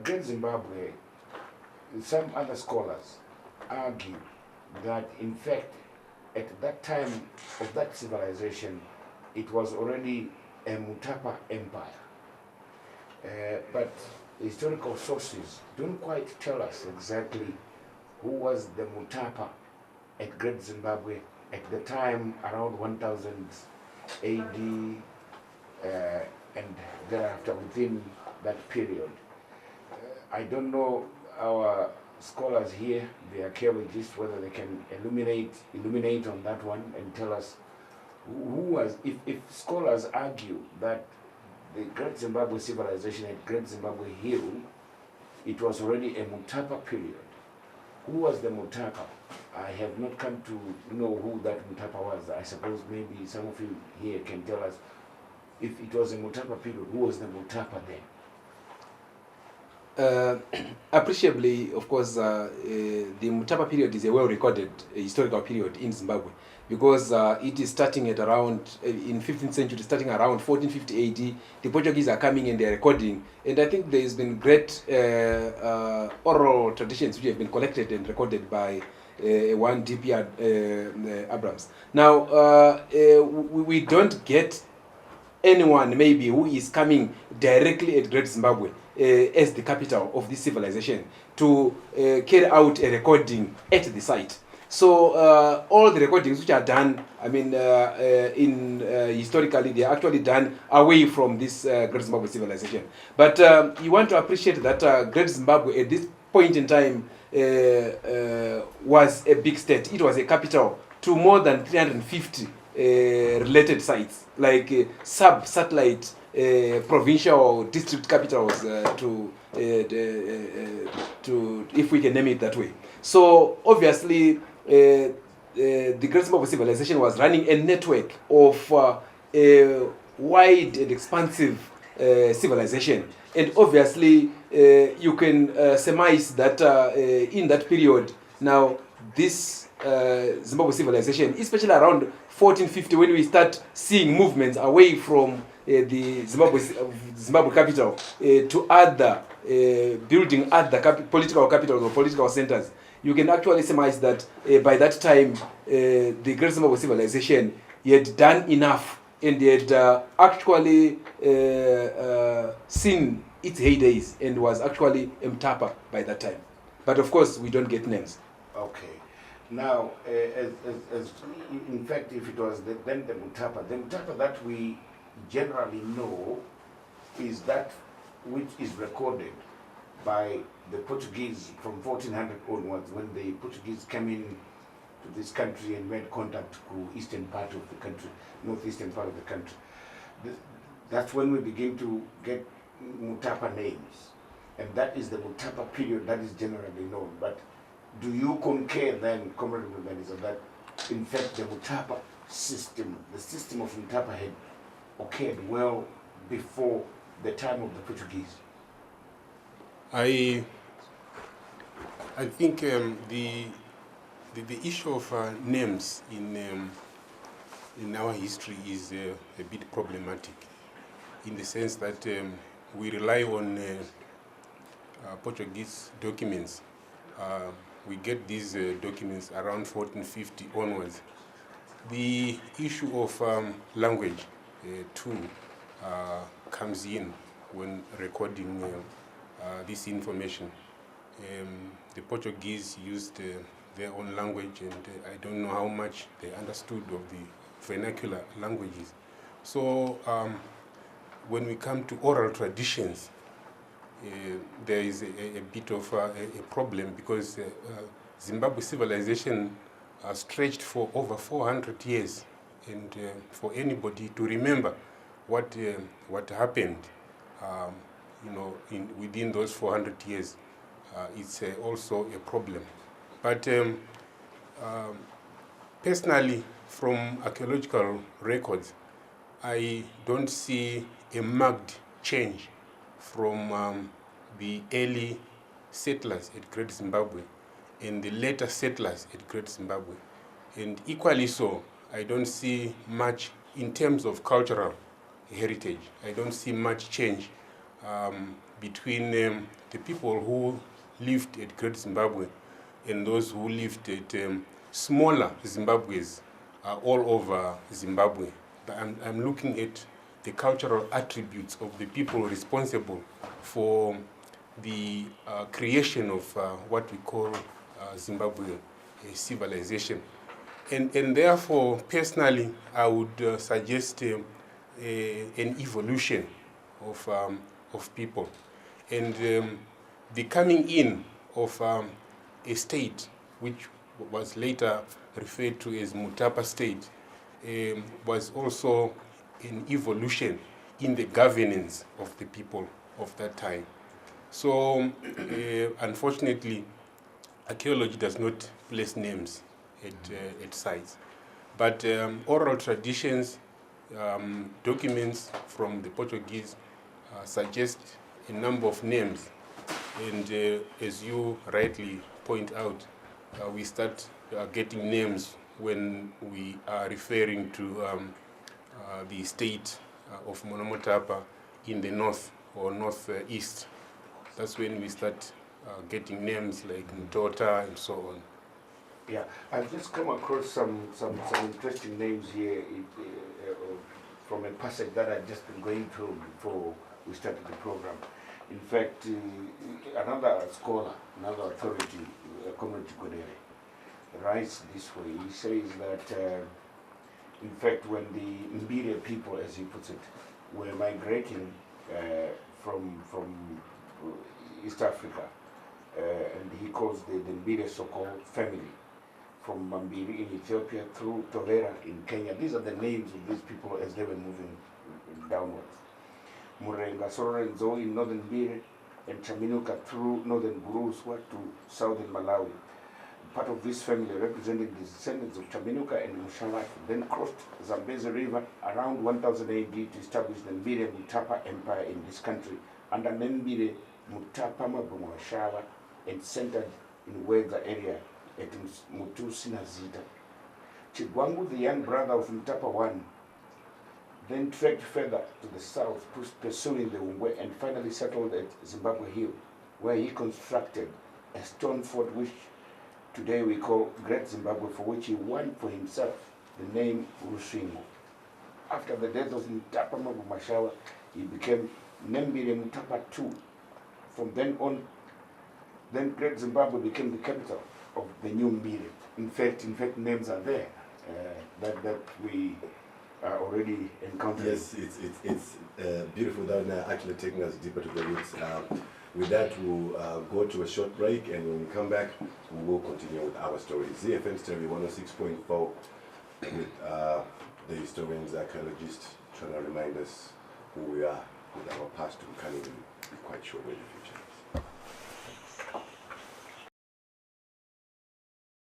Great Zimbabwe, some other scholars argue that in fact at that time of that civilization it was already a Mutapa empire. But historical sources don't quite tell us exactly who was the Mutapa at Great Zimbabwe at the time around 1000 AD and thereafter within that period. I don't know our scholars here, the archaeologists, whether they can illuminate on that one and tell us who was, if scholars argue that the Great Zimbabwe civilization at Great Zimbabwe Hill, it was already a Mutapa period. Who was the Mutapa? I have not come to know who that Mutapa was. I suppose maybe some of you here can tell us if it was a Mutapa period, who was the Mutapa then? Appreciably, of course, the Mutapa period is a well-recorded historical period in Zimbabwe because it is starting at around, in 15th century, starting around 1450 AD. The Portuguese are coming and they're recording. And I think there has been great oral traditions which have been collected and recorded by one DPR Abrams. Now, we don't get anyone maybe who is coming directly at Great Zimbabwe as the capital of this civilization to carry out a recording at the site. So all the recordings which are done, I mean, historically, they are actually done away from this Great Zimbabwe civilization. But you want to appreciate that Great Zimbabwe at this point in time was a big state. It was a capital to more than 350 related sites, like sub-satellite provincial district capitals, to if we can name it that way. So obviously, the Great Zimbabwe civilization was running a network of a wide and expansive civilization, and obviously you can surmise that in that period, now this Zimbabwe civilization, especially around 1450, when we start seeing movements away from the Zimbabwe capital to other building other political capitals or political centers, you can actually surmise that by that time the Great Zimbabwe civilization had done enough and had actually seen its heydays and was actually Mtapa by that time. But of course, we don't get names. Okay. Now, as in fact, if it was then the Mutapa that we generally know is that which is recorded by the Portuguese from 1400 onwards, when the Portuguese came in to this country and made contact to eastern part of the country, northeastern part of the country. That's when we begin to get Mutapa names, and that is the Mutapa period that is generally known. But do you concur then, Comrade Muringaniza, that in fact the Mutapa system, the system of Mutapa had occurred well before the time of the Portuguese? I think the issue of names in our history is a bit problematic, in the sense that we rely on Portuguese documents. We get these documents around 1450 onwards. The issue of language too comes in when recording this information. The Portuguese used their own language, and I don't know how much they understood of the vernacular languages. So when we come to oral traditions, there is a bit of a problem, because Zimbabwe civilization stretched for over 400 years, and for anybody to remember what happened, within those 400 years, it's also a problem. But personally, from archaeological records, I don't see a marked change from the early settlers at Great Zimbabwe and the later settlers at Great Zimbabwe. And equally so, I don't see much in terms of cultural heritage. I don't see much change between the people who lived at Great Zimbabwe and those who lived at smaller Zimbabwe's all over Zimbabwe. I'm looking at the cultural attributes of the people responsible for the creation of what we call Zimbabwe civilization. And therefore, personally, I would suggest an evolution of people. And the coming in of a state, which was later referred to as Mutapa state, was also an evolution in the governance of the people of that time. So, unfortunately, archaeology does not place names at sites. But oral traditions, documents from the Portuguese suggest a number of names. And as you rightly point out, we start getting names when we are referring to the state of Monomotapa in the north or northeast. That's when we start getting names like Mtota and so on. Yeah, I've just come across some interesting names here from a passage that I've just been going through before we started the program. In fact, another scholar, another authority, Comrade Kodere, writes this way. He says that, in fact, when the Mbire people, as he puts it, were migrating from East Africa, and he calls the Mbire so-called family, from Mambiri in Ethiopia through Tovera in Kenya. These are the names of these people as they were moving downwards. Murenga, Sorenzo in northern Mbire, and Chaminuka through northern Guruswa to southern Malawi. Part of this family, representing the descendants of Chaminuka and Mushalaki, then crossed Zambezi River around 1000 AD to establish the Mbire Mutapa Empire in this country under Mbire Mutapa Mabumwashawa and centered in Weza area at Mutusi Nazita. Chigwangu, the young brother of Mutapa I, then trekked further to the south, pursuing the Ungwe, and finally settled at Zimbabwe Hill, where he constructed a stone fort which today we call Great Zimbabwe, for which he won for himself the name Ruswingo. After the death of Mutapa Mabumashawa, he became Nembire Mutapa II. From then on, then Great Zimbabwe became the capital of the new Mbire. In fact, names are there that we are already encountering. Yes, it's beautiful that now actually taking us deeper to the roots. With that, we'll go to a short break, and when we come back, we will continue with our story. ZiFM Stereo 106.4 with the historians, archaeologists, trying to remind us who we are with our past. We can't even be quite sure where the future is.